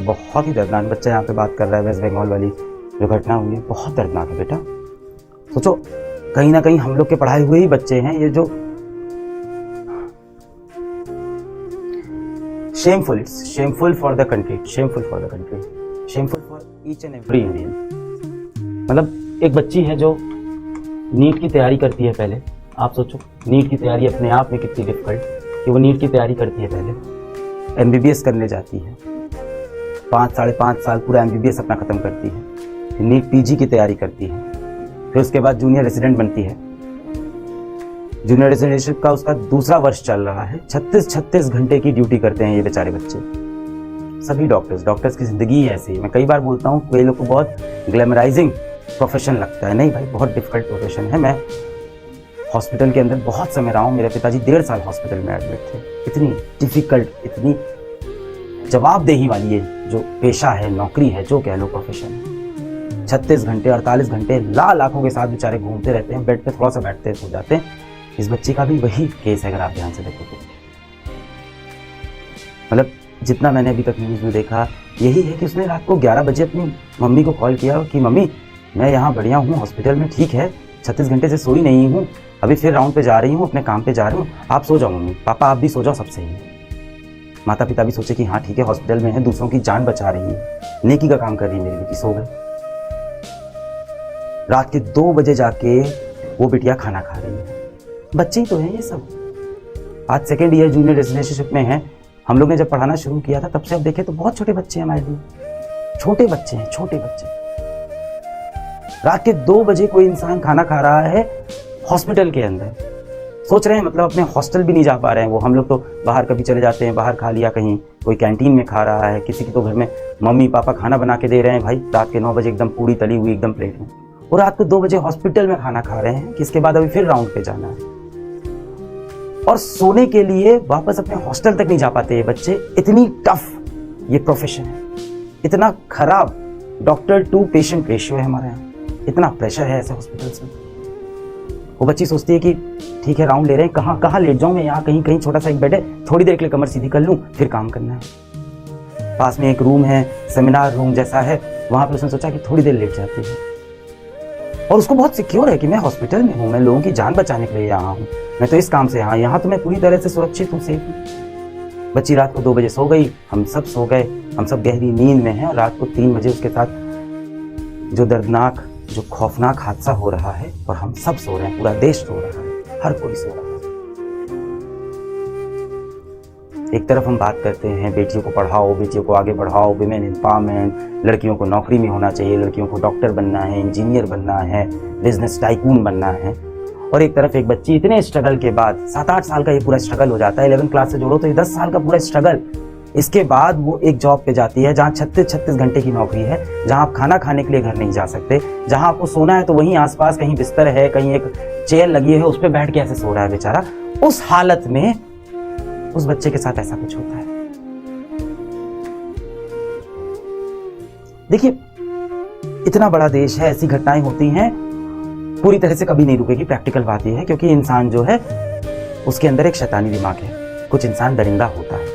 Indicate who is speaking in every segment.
Speaker 1: बहुत ही दर्दनाक। बच्चा यहाँ पे बात कर रहा है वेस्ट बंगाल वाली जो घटना हुई है, बहुत दर्दनाक है बेटा। सोचो कहीं ना कहीं हम लोग के पढ़ाए हुए ही बच्चे हैं ये जो shameful, it's shameful for the country, shameful for the country, shameful for each and every Indian. मतलब एक बच्ची है जो नीट की तैयारी करती है। पहले आप सोचो नीट की तैयारी अपने आप में कितनी डिफिकल्ट कि वो नीट की तैयारी करती है, पहले एमबीबीएस करने जाती है, 5-5.5 साल पूरा एमबीबीएस अपना खत्म करती है, फिर नीट पीजी की तैयारी करती है, फिर उसके बाद जूनियर रेजिडेंट बनती है। जूनियर रेजिडेंटशिप का उसका दूसरा वर्ष चल रहा है। 36 घंटे की ड्यूटी करते हैं ये बेचारे बच्चे। सभी डॉक्टर्स की जिंदगी ही ऐसी है। मैं कई बार बोलता हूँ कई लोग को बहुत ग्लैमराइजिंग प्रोफेशन लगता है, नहीं भाई बहुत डिफिकल्ट प्रोफेशन है। मैं हॉस्पिटल के अंदर बहुत समय रहा हूँ, मेरे पिताजी 1.5 साल हॉस्पिटल में एडमिट थे। इतनी डिफिकल्ट, इतनी जवाबदेही वाली ये जो पेशा है, नौकरी है, जो कह लो प्रोफेशन है। 36 घंटे 48 घंटे लाखों के साथ बेचारे घूमते रहते हैं, बेड पे थोड़ा सा बैठते सो जाते हैं। इस बच्चे का भी वही केस है अगर आप ध्यान से देखो तो। मतलब जितना मैंने अभी तक न्यूज़ में देखा यही है कि उसने रात को 11 बजे अपनी मम्मी को कॉल किया कि मम्मी मैं यहाँ बढ़िया हूँ, हॉस्पिटल में ठीक है, 36 घंटे से सोई नहीं हूँ, अभी फिर राउंड पे जा रही हूँ, अपने काम पे जा रही हूँ, आप सो जाओ मम्मी, पापा आप भी सो जाओ, सब सही है। माता पिता भी सोचे कि हाँ ठीक है हॉस्पिटल में है, दूसरों की जान बचा रही है, नेकी का काम कर रही है मेरी बेटी, सो गए। रात के 2 बजे जाके वो बिटिया खाना खा रही है। बच्चे ही तो हैं ये सब। आज 2nd ईयर जूनियर रेजिडेंटशिप में है। हम लोग ने जब पढ़ाना शुरू किया था तब से अब देखे तो बहुत छोटे बच्चे हैं हमारे लिए, छोटे बच्चे हैं, छोटे बच्चे। रात के 2 बजे कोई इंसान खाना खा रहा है हॉस्पिटल के अंदर। सोच रहे हैं मतलब अपने हॉस्टल भी नहीं जा पा रहे हैं वो। हम लोग तो बाहर कभी चले जाते हैं, बाहर खा लिया, कहीं कोई कैंटीन में खा रहा है, किसी की तो घर में मम्मी पापा खाना बना के दे रहे हैं भाई, रात के 9 बजे एकदम पूरी तली हुई एकदम प्लेट में, और रात को 2 बजे हॉस्पिटल में खाना खा रहे हैं, किसके बाद अभी फिर राउंड पे जाना है। और सोने के लिए वापस अपने हॉस्टल तक नहीं जा पाते ये बच्चे। इतनी टफ ये प्रोफेशन है, इतना खराब डॉक्टर टू पेशेंट रेशियो है हमारे यहाँ, इतना प्रेशर है ऐसे हॉस्पिटल्स में। वो बच्ची सोचती है कि ठीक है राउंड ले रहे हैं, कहाँ लेट जाऊं मैं, यहाँ कहीं छोटा सा एक बेड है, थोड़ी देर के लिए कमर सीधी कर लूं, फिर काम करना है। पास में एक रूम है, सेमिनार रूम जैसा है, वहां पर उसने सोचा कि थोड़ी देर लेट जाती है। और उसको बहुत सिक्योर है कि मैं हॉस्पिटल में हूँ, मैं लोगों की जान बचाने के लिए यहाँ हूँ, मैं तो इस काम से यहाँ तो मैं पूरी तरह से सुरक्षित हूँ, सेफ हूँ। बच्ची रात को 2 बजे सो गई, हम सब सो गए, हम सब गहरी नींद में हैं, और रात को 3 बजे उसके साथ जो दर्दनाक, जो खौफनाक हादसा हो रहा है, और हम सब सो रहे हैं, पूरा देश सो रहा है, हर कोई सो रहा है। एक तरफ हम बात करते हैं बेटियों को पढ़ाओ, बेटियों को आगे बढ़ाओ, विमेन एम्पावरमेंट, लड़कियों को नौकरी में होना चाहिए, लड़कियों को डॉक्टर बनना है, इंजीनियर बनना है, बिजनेस टाइकून बनना है। और एक तरफ एक बच्ची इतने स्ट्रगल के बाद, 7-8 साल का ये पूरा स्ट्रगल हो जाता है, 11 क्लास से जोड़ो तो ये 10 साल का पूरा स्ट्रगल, इसके बाद वो एक जॉब पे जाती है जहाँ 36 घंटे की नौकरी है, जहाँ आप खाना खाने के लिए घर नहीं जा सकते, जहाँ आपको सोना है तो वहीं आसपास कहीं बिस्तर है, कहीं एक चेयर लगी है, उस पर बैठ के ऐसे सो रहा है बेचारा। उस हालत में उस बच्चे के साथ ऐसा कुछ होता है। देखिए इतना बड़ा देश है, ऐसी घटनाएं होती हैं, पूरी तरह से कभी नहीं रुकेगी। प्रैक्टिकल बात यह है क्योंकि इंसान जो है उसके अंदर एक शैतानी दिमाग है, कुछ इंसान दरिंदा होता है,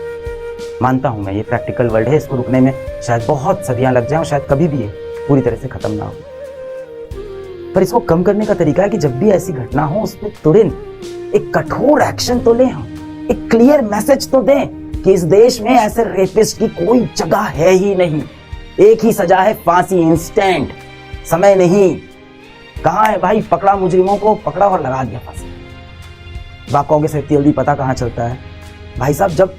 Speaker 1: मानता हूं मैं, ये प्रैक्टिकल वर्ल्ड है, इसको रुकने में शायद बहुत सदियां लग जाएं और शायद कभी भी ये पूरी तरह से खत्म ना हो। पर इसको कम करने का तरीका है कि जब भी ऐसी घटना हो उस पर तुरंत एक कठोर एक्शन तो लें, हम एक क्लियर मैसेज तो दें कि इस देश में ऐसे रेपिस्ट की कोई जगह है ही नहीं, एक ही सजा है, फांसी, इंस्टेंट, समय नहीं। कहां है भाई, पकड़ा मुजरिमों को, पकड़ा और लगा दिया फांसी। आप कहोगे से जल्दी पता कहां चलता है भाई साहब, जब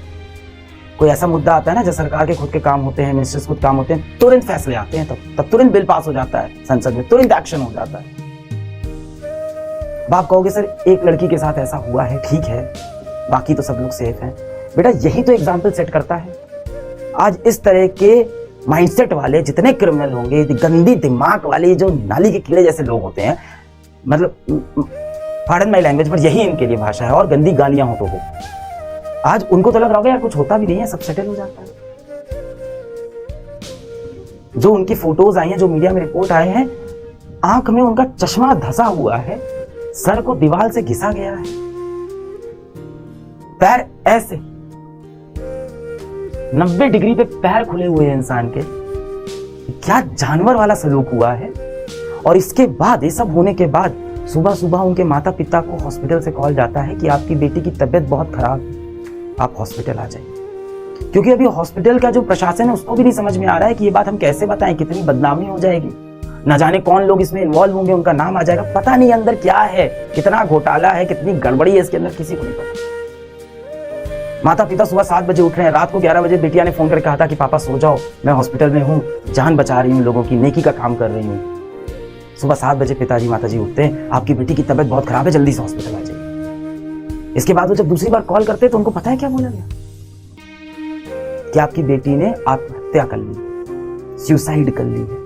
Speaker 1: कोई ऐसा मुद्दा आता है ना, जब सरकार के खुद के काम होते हैं, मिनिस्टर्स खुद काम होते हैं, तुरंत फैसले आते हैं, तब तुरंत बिल पास हो जाता है संसद में, तुरंत एक्शन हो जाता है। आप कहोगे सर एक लड़की के साथ ऐसा हुआ है, ठीक है, बाकी तो सब लोग सेफ हैं। बेटा यही तो एग्जाम्पल सेट करता है। आज इस तरह के माइंडसेट वाले जितने क्रिमिनल होंगे, गंदी दिमाग वाले जो नाली के कीड़े जैसे लोग होते हैं, मतलब पार्डन माय लैंग्वेज पर यही इनके लिए भाषा है, और गंदी गालियां हो तो हो, आज उनको तो लग रहा होगा यार कुछ होता भी नहीं है, सब सेटल हो जाता है। जो उनकी फोटोज आई हैं, जो मीडिया में रिपोर्ट आए हैं, आंख में उनका चश्मा धंसा हुआ है, सर को दीवार से घिसा गया है, पैर ऐसे, 90 डिग्री पे पैर खुले हुए हैं इंसान के। क्या जानवर वाला सलूक हुआ है। और इसके बाद, ये सब होने के बाद, सुबह सुबह उनके माता पिता को हॉस्पिटल से कॉल जाता है कि आपकी बेटी की तबीयत बहुत खराब है, आप हॉस्पिटल आ जाइए। क्योंकि अभी हॉस्पिटल का जो प्रशासन है उसको भी नहीं समझ में आ रहा है कि ये बात हम कैसे बताएं, कितनी बदनामी हो जाएगी, ना जाने कौन लोग इसमें इन्वॉल्व होंगे, उनका नाम आ जाएगा, पता नहीं अंदर क्या है, कितना घोटाला है, कितनी गड़बड़ी है इसके अंदर, किसी को नहीं पता। माता पिता सुबह 7 बजे उठ रहे हैं, रात को 11 बजे बेटिया ने फोन करके कहा था कि पापा सो जाओ, मैं हॉस्पिटल में हूँ, जान बचा रही हूँ, लोगों की नेकी का काम कर रही हूँ। सुबह 7 बजे पिताजी माताजी उठते हैं, आपकी बेटी की तबीयत बहुत खराब है, जल्दी से हॉस्पिटल आ जाइए। इसके बाद वो जब दूसरी बार कॉल करते हैं तो उनको पता है क्या बोला गया, कि आपकी बेटी ने आत्महत्या कर ली, सुसाइड कर ली है।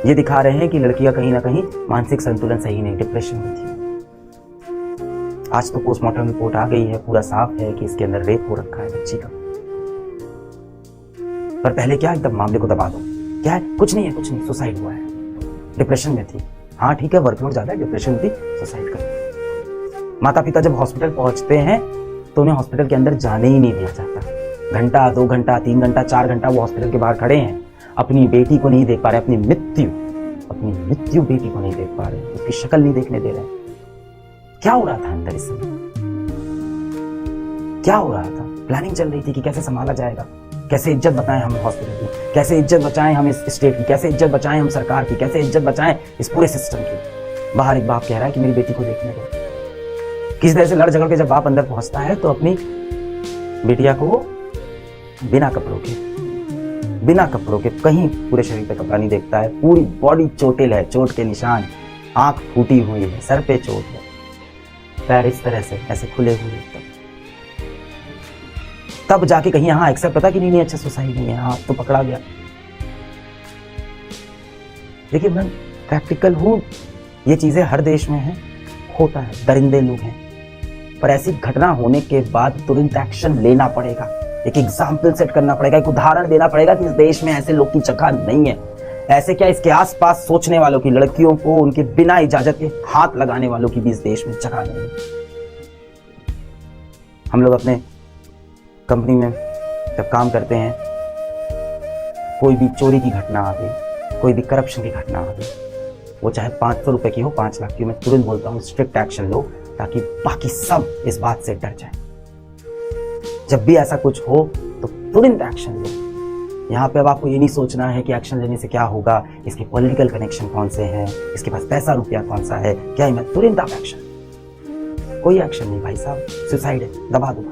Speaker 1: ये दिखा रहे हैं कि लड़की का कहीं ना कहीं मानसिक संतुलन सही नहीं, डिप्रेशन में थी। आज तो पोस्टमार्टम रिपोर्ट आ गई है, पूरा साफ है कि इसके अंदर रेप हो रखा है बच्ची का। पर पहले क्या एकदम मामले को दबा दो, क्या है, कुछ नहीं है, कुछ नहीं, सुसाइड हुआ है, डिप्रेशन में थी। हाँ ठीक है, वर्कलोड ज्यादा है, डिप्रेशन में थी, सुसाइड कर। माता पिता जब हॉस्पिटल पहुंचते हैं तो उन्हें हॉस्पिटल के अंदर जाने ही नहीं दिया जाता। घंटा, 2 घंटा, 3 घंटा, 4 घंटा वो हॉस्पिटल के बाहर खड़े हैं, अपनी बेटी को नहीं देख पा रहे, अपनी मृत्यु बेटी को नहीं देख पा रहे, उसकी शक्ल नहीं देखने दे रहे। क्या हो रहा था अंदर इस समय, क्या हो रहा था? प्लानिंग चल रही थी कि कैसे संभाला जाएगा, कैसे इज्जत बचाएं हम हॉस्पिटल की, कैसे इज्जत बचाएं हम इस स्टेट की, कैसे इज्जत बचाएं हम सरकार की, कैसे इज्जत बचाएं इस पूरे सिस्टम की। बाहर एक बाप कह रहा है कि मेरी बेटी को देखने दो। किस तरह से लड़ झगड़ के जब बाप अंदर पहुंचता है तो अपनी बेटिया को बिना कपड़ों के कहीं पूरे शरीर पे कपड़ा नहीं देखता है, पूरी बॉडी चोटिल है, चोट के निशान, आंख फूटी हुई है, सर पे चोट है, पैर इस तरह से ऐसे खुले हुए। तब जाके कहीं हाँ एक्सेप्ट पता कि नहीं अच्छा सुसाइड नहीं है, हाँ तो पकड़ा गया। देखिए मैं प्रैक्टिकल हूं, ये चीजें हर देश में है, होता है, दरिंदे लोग हैं, पर ऐसी घटना होने के बाद तुरंत एक्शन लेना पड़ेगा, एक एग्जाम्पल सेट करना पड़ेगा, एक उदाहरण देना पड़ेगा कि इस देश में ऐसे लोग की जगह नहीं है। ऐसे क्या, इसके आसपास सोचने वालों की, लड़कियों को उनके बिना इजाजत के हाथ लगाने वालों की भी इस देश में जगह नहीं है। हम लोग अपने कंपनी में जब काम करते हैं, कोई भी चोरी की घटना आ गई, कोई भी करप्शन की घटना आ गई, वो चाहे 500 रुपए की हो, 5 लाख की हो, मैं तुरंत बोलता हूँ स्ट्रिक्ट एक्शन लो, ताकि बाकी सब इस बात से डर जाए। जब भी ऐसा कुछ हो तो तुरंत एक्शन लो। यहाँ पे अब आपको ये नहीं सोचना है कि एक्शन लेने से क्या होगा, इसके पॉलिटिकल कनेक्शन कौन से हैं, इसके पास पैसा रुपया कौन सा है, क्या मैं तुरंत आप एक्शन। कोई एक्शन नहीं भाई साहब, सुसाइड है, दबा दो।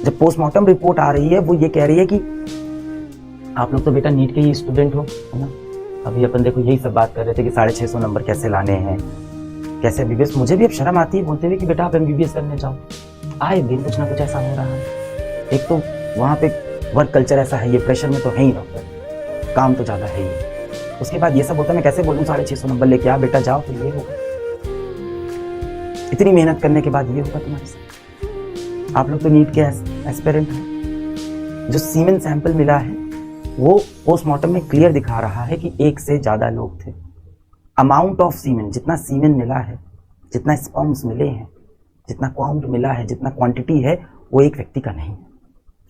Speaker 1: जब पोस्टमार्टम रिपोर्ट आ रही है वो ये कह रही है कि आप लोग तो बेटा नीट के ही स्टूडेंट हो, है ना। अभी अपन देखो यही सब बात कर रहे थे कि 650 नंबर कैसे लाने हैं, कैसे एमबीबीएस। मुझे भी अब शर्म आती है बोलते हुए कि बेटा आप एमबीबीएस करने जाओ। आए दिन कुछ ना कुछ ऐसा हो रहा है। एक तो वहाँ पे वर्क कल्चर ऐसा है, ये प्रेशर में तो है ही डॉक्टर, काम तो ज़्यादा है ही। उसके बाद ये सब होता है, मैं कैसे बोलूँ 650 नंबर लेके आ बेटा जाओ, तो ये होगा। इतनी मेहनत करने के बाद ये होगा तुम्हारे साथ। आप लोग तो नीट के एस्पिरेंट हैं। जो सीमेन सैंपल मिला है वो पोस्टमार्टम में क्लियर दिखा रहा है कि 1 से ज़्यादा लोग थे। अमाउंट ऑफ सीमेन, जितना सीमेन मिला है, जितना स्पर्म्स मिले हैं, जितना काउंट मिला है, जितना क्वांटिटी है, वो एक व्यक्ति का नहीं है।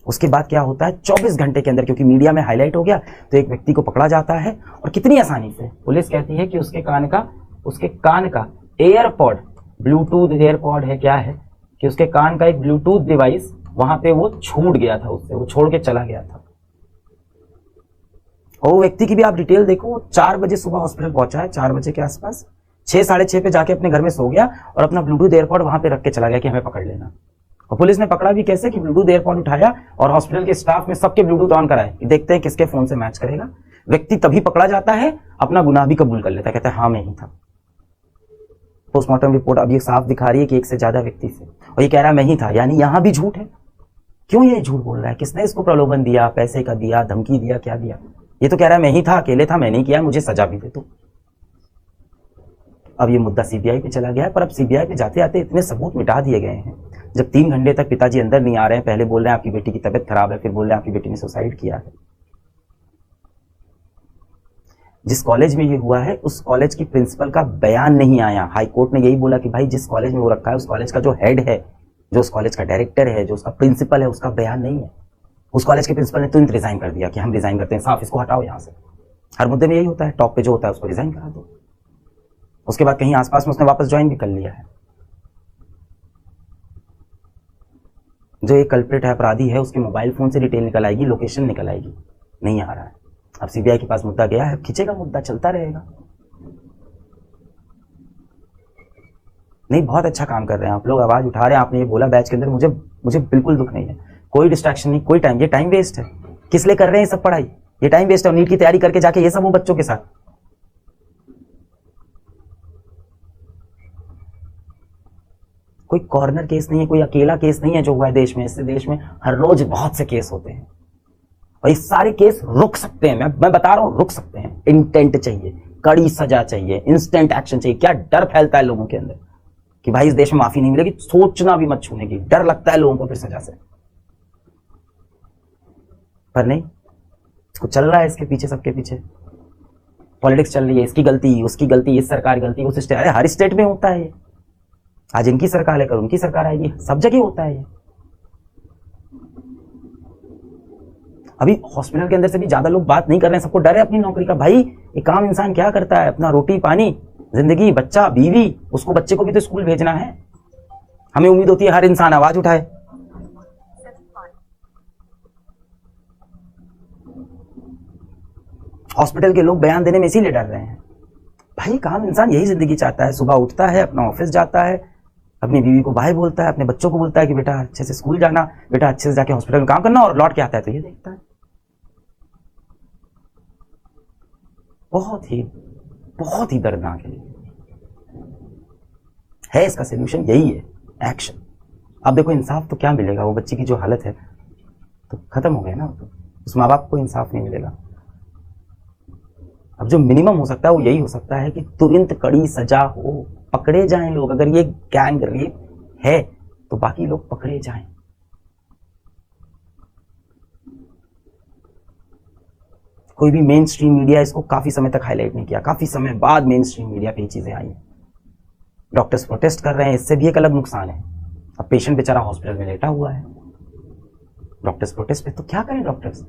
Speaker 1: उसके बाद क्या होता है, 24 घंटे के अंदर, क्योंकि मीडिया में हाईलाइट हो गया, तो एक व्यक्ति को पकड़ा जाता है और कितनी आसानी से पुलिस कहती है कि उसके कान का एयरपॉड, ब्लूटूथ एयरपॉड है क्या है, कि उसके कान का एक ब्लूटूथ डिवाइस वहां पे वो छूट गया था, उससे वो छोड़ के चला गया था। और वो व्यक्ति की भी आप डिटेल देखो, 4 बजे सुबह हॉस्पिटल पहुंचा है, 4 बजे के आसपास, 6, साढ़े 6 पे जाके अपने घर में सो गया और अपना ब्लूटूथ एयरपॉड वहां पे रख के चला गया कि हमें पकड़ लेना। और पुलिस ने पकड़ा भी कैसे, कि ब्लूटूथ एयरपॉड उठाया और हॉस्पिटल के स्टाफ में सबके ब्लूटूथ ऑन कराए, देखते हैं किसके फोन से मैच करेगा। व्यक्ति तभी पकड़ा जाता है, अपना गुनाह भी कबूल कर लेता है, कहता है हाँ मैं ही था। पोस्टमार्टम रिपोर्ट अब ये साफ दिखा रही है कि 1 से ज्यादा व्यक्ति से, और ये कह रहा है मैं ही था, यानी यहां भी झूठ है। क्यों ये झूठ बोल रहा है, किसने इसको प्रलोभन दिया, पैसे का दिया, धमकी दिया, क्या दिया? ये तो कह रहा है मैं ही था, अकेले था, मैंने किया, मुझे सजा भी दे दो। अब ये मुद्दा सीबीआई पे चला गया है, पर अब सीबीआई पे जाते आते इतने सबूत मिटा दिए गए हैं। जब 3 घंटे तक पिताजी अंदर नहीं आ रहे हैं, पहले बोल रहे हैं आपकी बेटी की तबीयत खराब है, फिर बोल रहे हैं आपकी बेटी ने सुसाइड किया है। जिस कॉलेज में ये हुआ है उस कॉलेज की प्रिंसिपल का बयान नहीं आया। हाई कोर्ट ने यही बोला कि भाई जिस कॉलेज में वो रखा है उस कॉलेज का जो हेड है जो उस कॉलेज का डायरेक्टर है, जो उसका प्रिंसिपल है, उसका बयान नहीं है। उस कॉलेज के प्रिंसिपल ने तुरंत रिजाइन कर दिया कि हम रिजाइन करते हैं, साफ इसको हटाओ यहाँ से। हर मुद्दे में यही होता है, टॉप पे जो होता है उसको रिजाइन करा दो। उसके बाद कहीं आसपास में उसने वापस ज्वाइन भी कर लिया है। जो एक कल्प्रिट है, अपराधी है, उसके मोबाइल फोन से डिटेल निकल आएगी, लोकेशन निकल आएगी, नहीं आ रहा है। अब सीबीआई के पास मुद्दा गया है, खींचेगा मुद्दा, चलता रहेगा। नहीं, बहुत अच्छा काम कर रहे हैं आप लोग, आवाज उठा रहे हैं। आपने ये बोला बैच के अंदर, मुझे बिल्कुल दुख नहीं है, कोई डिस्ट्रैक्शन नहीं, कोई टाइम, ये टाइम वेस्ट है। किस लिए कर रहे हैं सब पढ़ाई? ये टाइम वेस्ट है। और नीट की तैयारी करके जाके ये सब वो बच्चों के साथ, कोई कॉर्नर केस नहीं है, कोई अकेला केस नहीं है जो हुआ है देश में। इससे देश में हर रोज बहुत से केस होते हैं और ये सारे केस रुक सकते हैं। मैं बता रहा हूं, रुक सकते हैं। इंटेंट चाहिए, कड़ी सजा चाहिए, इंस्टेंट एक्शन चाहिए। क्या डर फैलता है लोगों के अंदर कि भाई इस देश में माफी नहीं मिलेगी, सोचना भी मत छूने की, डर लगता है लोगों को फिर सजा से। पर नहीं, इसको चल रहा है इसके पीछे, सबके पीछे पॉलिटिक्स चल रही है। इसकी गलती, उसकी गलती, इस सरकार की गलती, उस स्टेट। अरे हर स्टेट में होता है ये। आज इनकी सरकार है, कल उनकी सरकार आएगी, सब जगह होता है ये। अभी हॉस्पिटल के अंदर से भी ज्यादा लोग बात नहीं कर रहे हैं, सबको डर है अपनी नौकरी का। भाई एक आम इंसान क्या करता है? अपना रोटी पानी, जिंदगी, बच्चा, बीवी, उसको बच्चे को भी तो स्कूल भेजना है। हमें उम्मीद होती है हर इंसान आवाज उठाए। हॉस्पिटल के लोग बयान देने में इसीलिए डर रहे हैं। भाई काम इंसान यही जिंदगी चाहता है, सुबह उठता है, अपना ऑफिस जाता है, अपनी बीवी को बाय बोलता है, अपने बच्चों को बोलता है कि बेटा अच्छे से स्कूल जाना, बेटा अच्छे से जाके हॉस्पिटल में काम करना, और लौट के आता है तो ये देखता है। बहुत ही दर्दनाक है। इसका सोल्यूशन यही है, एक्शन। अब देखो इंसाफ तो क्या मिलेगा? वो बच्ची की जो हालत है तो खत्म हो गया ना, तो उस माँ बाप को इंसाफ नहीं मिलेगा। अब जो मिनिमम हो सकता है वो यही हो सकता है कि तुरंत कड़ी सजा हो, पकड़े जाएं लोग। अगर ये गैंग रेप है तो बाकी लोग पकड़े जाएं। कोई भी मेन स्ट्रीम मीडिया इसको काफी समय तक हाईलाइट नहीं किया, काफी समय बाद मेन स्ट्रीम मीडिया पे ये चीजें आई हैं। डॉक्टर्स प्रोटेस्ट कर रहे हैं, इससे भी एक अलग नुकसान है। अब पेशेंट बेचारा हॉस्पिटल में लेटा हुआ है, डॉक्टर्स प्रोटेस्ट पे, तो क्या करें डॉक्टर्स?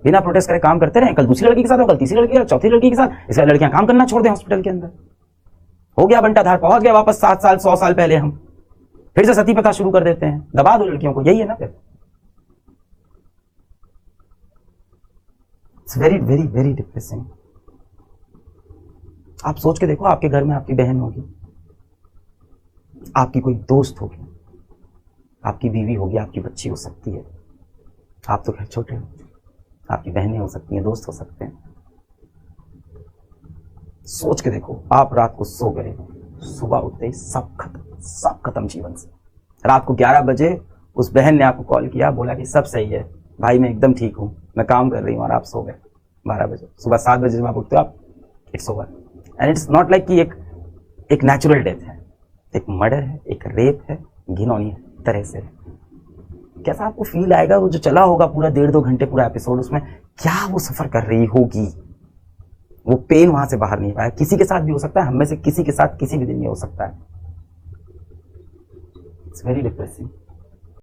Speaker 1: बिना प्रोटेस्ट करे काम करते रहे, कल दूसरी लड़की के साथ, कल तीसरी लड़की के साथ, चौथी लड़की के साथ। इसलिए लड़कियां काम करना छोड़ दें हॉस्पिटल के अंदर। हो गया बंटाधार, पहुंच गया वापस 7 साल 100 साल पहले। हम फिर से सती प्रथा शुरू कर देते हैं, दबा दो लड़कियों को, यही है ना फिर। It's very very very depressing. आप सोच के देखो, आपके घर में आपकी बहन होगी, आपकी कोई दोस्त होगी, आपकी बीवी होगी, आपकी बच्ची हो सकती है। आप तो खैर छोटे हो, आपकी बहनें हो सकती हैं, दोस्त हो सकते हैं। सोच के देखो, आप रात को सो गए, सुबह उठते ही सब खत्म जीवन से। रात को 11 बजे उस बहन ने आपको कॉल किया, बोला कि सब सही है भाई, मैं एकदम ठीक हूं, मैं काम कर रही हूं, और आप सो गए 12 बजे। सुबह 7 बजे जब आप उठते हो, आप it's over. And it's not like कि एक नेचुरल डेथ है, एक मर्डर है, एक रेप है, घिनौनी तरह से। कैसा आपको फील आएगा? वो जो चला होगा पूरा 1.5-2 घंटे पूरा एपिसोड, उसमें क्या वो सफर कर रही होगी, वो पेन वहां से बाहर नहीं पाया। किसी के साथ भी हो सकता है, हम में से किसी के साथ किसी भी दिन में हो सकता है। It's very depressing.